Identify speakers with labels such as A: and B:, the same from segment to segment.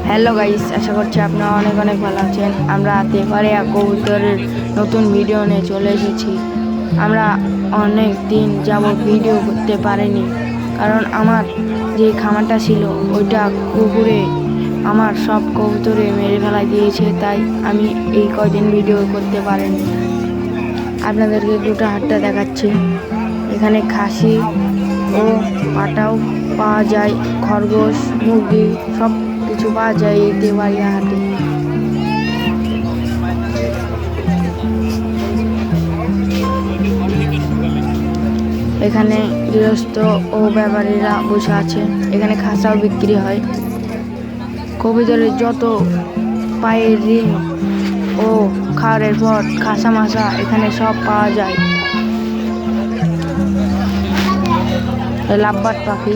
A: Hello guys, আশা করছি আপনারা অনেক অনেক ভালো আছেন। আমরা তেপারিয়া কবুতরের নতুন ভিডিও নিয়ে চলে এসেছি। আমরা অনেক দিন যাবত ভিডিও করতে পারিনি, কারণ আমার যে খামারটা ছিল ওইটা কুকুরে আমার সব কবুতরে মেরে ফেলা দিয়েছে, তাই আমি এই কয়দিন ভিডিও করতে পারিনি। আপনাদেরকে দুটো হাটটা দেখাচ্ছি। এখানে খাসি ও পাটাও পাওয়া যায়, খরগোশ, মুরগি সব কিছু পাওয়া যায় এই তেপারিয়া হাটে। এখানে গৃহস্থ ও ব্যাপারীরা বসে আছে। এখানে খাসাও বিক্রি হয়। কবুতরের যত পায়ের রিং ও খাওয়ারের পর খাসা মাসা এখানে সব পাওয়া যায়। লাভবার্ড পাখি,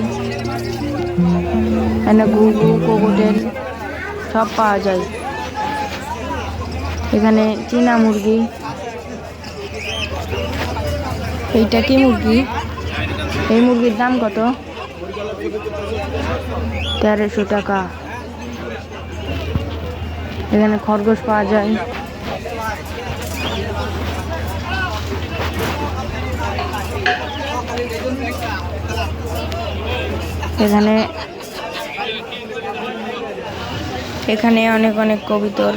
A: এখানে ঘুঘু, কোকোটেল সব পাওয়া যায়। এখানে চীনা মুরগি। এইটা কি মুরগি? এই মুরগির দাম কত? 1300 টাকা। এখানে খরগোশ পাওয়া যায়। এখানে অনেক অনেক কবুতর,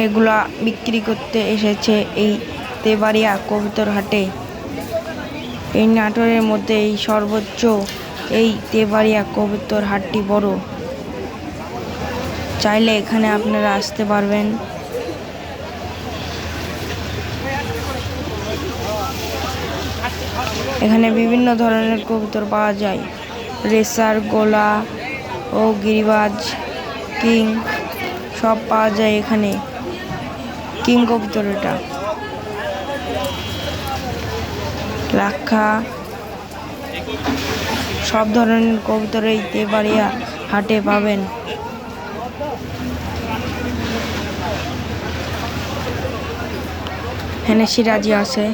A: এগুলা বিক্রি করতে এসেছে এই তেপারিয়া কবুতর হাটে। এই নাটোরের মধ্যে এই সর্বোচ্চ এই তেপারিয়া কবুতর হাটটি বড়। চাইলে এখানে আপনারা আসতে পারবেন। এখানে বিভিন্ন ধরনের কবুতর পাওয়া যায়। রেসার, গোলা ও গিরিবাজ, কিং সব পাওয়া যায় এখানে। কিং কবুতর, এটা লাক্ষা, সব ধরনের কবুতর এই তেপারিয়া হাটে পাবেন। এখানে সিরাজি আছে।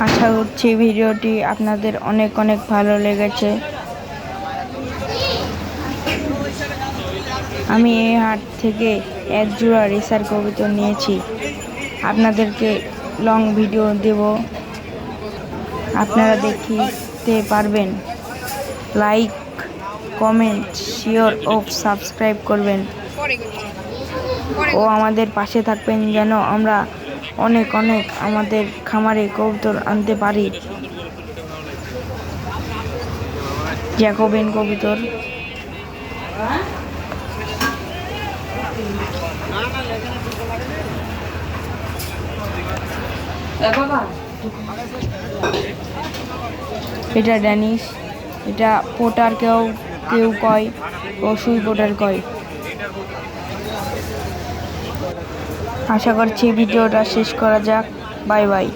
A: আশা করছি ভিডিওটি আপনাদের অনেক অনেক ভালো লেগেছে। আমি এই হাট থেকে এক জোড়া রেসার কবুতর নিয়েছি। আপনাদেরকে লং ভিডিও দেব, আপনারা দেখতে পারবেন। লাইক, কমেন্ট, শেয়ার ও সাবস্ক্রাইব করবেন ও আমাদের পাশে থাকবেন, যেন আমরা অনেক অনেক আমাদের খামারে কবুতর আনতে পারি। জ্যাকোবিন কবুতর, এটা ড্যানিশ, এটা পোটার কেউ কেউ কয় ও সুই পোটার কয়। আশা করছি ভিডিওটা শেষ করা যাক। Bye bye.